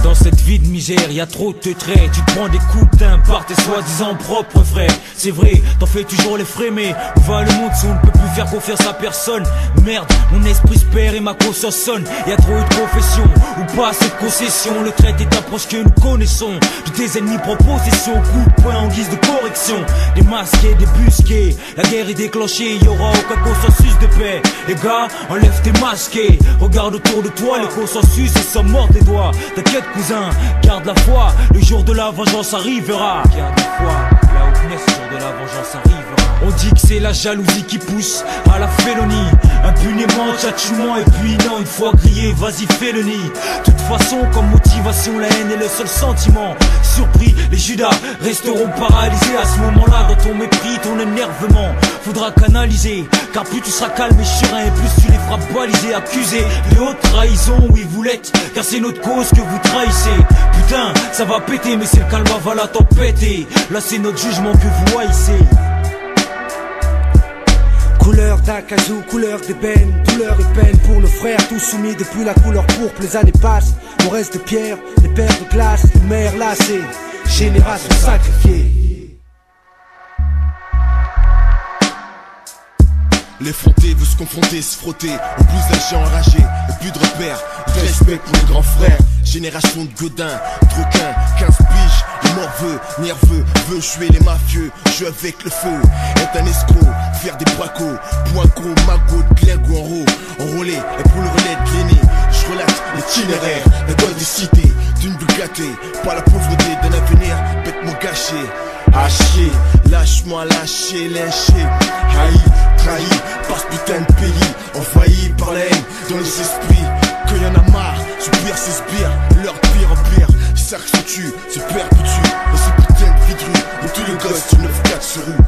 Dans cette vie de misère, y a trop de traits. Tu te prends des coups de teint par tes soi-disant propres frères. C'est vrai, t'en fais toujours les frais, mais où va le monde si on ne peut plus faire confiance à personne? Merde, mon esprit se perd et ma conscience sonne. Y a trop eu de confessions, ou pas assez de concessions. Le trait est approche que nous connaissons. De tes ennemis prend possession, coup de poing en guise de correction. Des masqués, des busqués, la guerre est déclenchée, y aura aucun consensus de paix. Les gars, enlève tes masqués, regarde autour de toi, les consensus et ça mord des doigts. T'inquiète cousin, garde la foi, le jour de la vengeance arrivera. Garde la foi, là où venait ce jour de la vengeance arrivera. On dit que c'est la jalousie qui pousse à la félonie. Impunément, tchatchouement et puis non, une fois grillé, vas-y fais le nid. De toute façon, comme motivation, la haine est le seul sentiment. Surpris, les Judas resteront paralysés à ce moment-là. Dans ton mépris, ton énervement, faudra canaliser. Car plus tu seras calme et serein, et plus tu les feras baliser, accuser de haute trahison. Oui vous l'êtes, car c'est notre cause que vous trahissez. Putain, ça va péter, mais c'est le calme avant la tempête. Et là c'est notre jugement que vous haïssez. Couleur d'acajou, couleur d'ébène, douleur et peine pour nos frères, tous soumis depuis la couleur pourpre. Les années passent, on reste de pierre, les pères de glace, les mères lassées, génération sacrifiée. L'effronté veut se confronter, se frotter au plus âgé enragé, et plus de repères, de respect pour les grands frères. Génération de godins, truquins, 15 piges, le morveux, nerveux, veut jouer les mafieux, jeu avec le feu, est un escroc, faire des bracos, point gros, magot, glingo en haut, enrôlé, et pour le relais de l'aîné, je relate l'itinéraire, la gueule des cités, d'une bulle gâtée, pas la pauvreté d'un avenir, bêtement gâché, à chier, lâche-moi, lâcher, lyncher, haï, trahi, par ce putain de pays, envahi par la haine dans les esprits, que y'en a marre, soupir, c'est sbire, leur de pire en pire, ça se tue, se perpétue, dans ces putains de vidrus, où tous les gosses du 9-4 se rouent.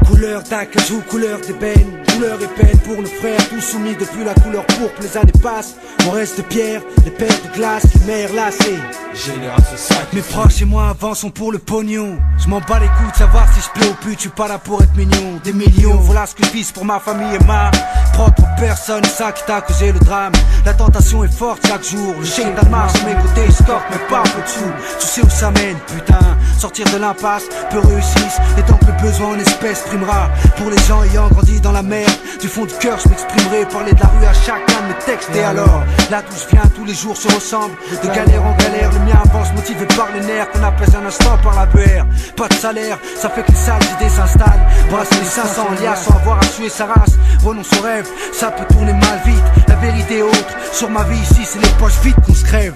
Couleur d'acajou, couleur d'ébène, douleur et peine pour nos frères, tous soumis depuis la couleur pourpre. Les années passent, on reste de pierre, les pères de glace, les mères lassées. Génération sacrifiée. Mes proches et moi avançons pour le pognon. Je m'en bats les couilles de savoir si je plais au pute, je suis pas là pour être mignon. Des millions, voilà ce que je vise pour ma famille et ma propre personne, ça qui t'a causé le drame. La tentation est forte chaque jour, le chien d'Almar sur mes côtés, je scorte mes pas au-dessous. Tu sais où ça mène, putain, sortir de l'impasse, peu réussissent, et tant que le besoin en espèces primera. Pour les gens ayant grandi dans la merde, du fond du cœur je m'exprimerai, parler de la rue à chacun de mes textes. Et alors, là d'où je viens, tous les jours se ressemblent, de galère en galère, le mien avance motivé par les nerfs qu'on apaise un instant par la BR. Pas de salaire, ça fait que les sales idées s'installent, brasse les 500 liasses sans avoir à tuer sa race. Renonce au rêve, ça peut tourner mal vite, la vérité est autre, sur ma vie ici c'est les poches vides qu'on se crève.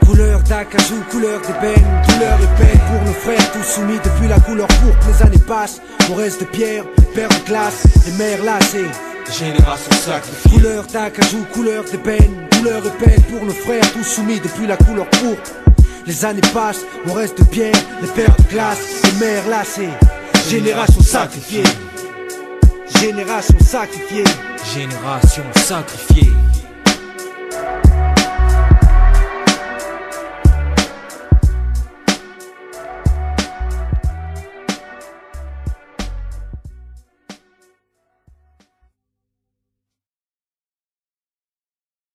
Couleur d'acajou, couleur d'ébène, douleur et peine pour nos frères, tous soumis depuis la couleur pourpre. Les années passent, on reste de pierre, pères de glace, les mères lassées. Génération sacrifiée. Couleur d'acajou, couleur d'ébène, douleur et peine pour nos frères, tous soumis depuis la couleur pourpre. Les années passent, on reste de pierre, les pères de glace, les mères lassées. Génération sacrifiée. Génération sacrifiée. Génération sacrifiée.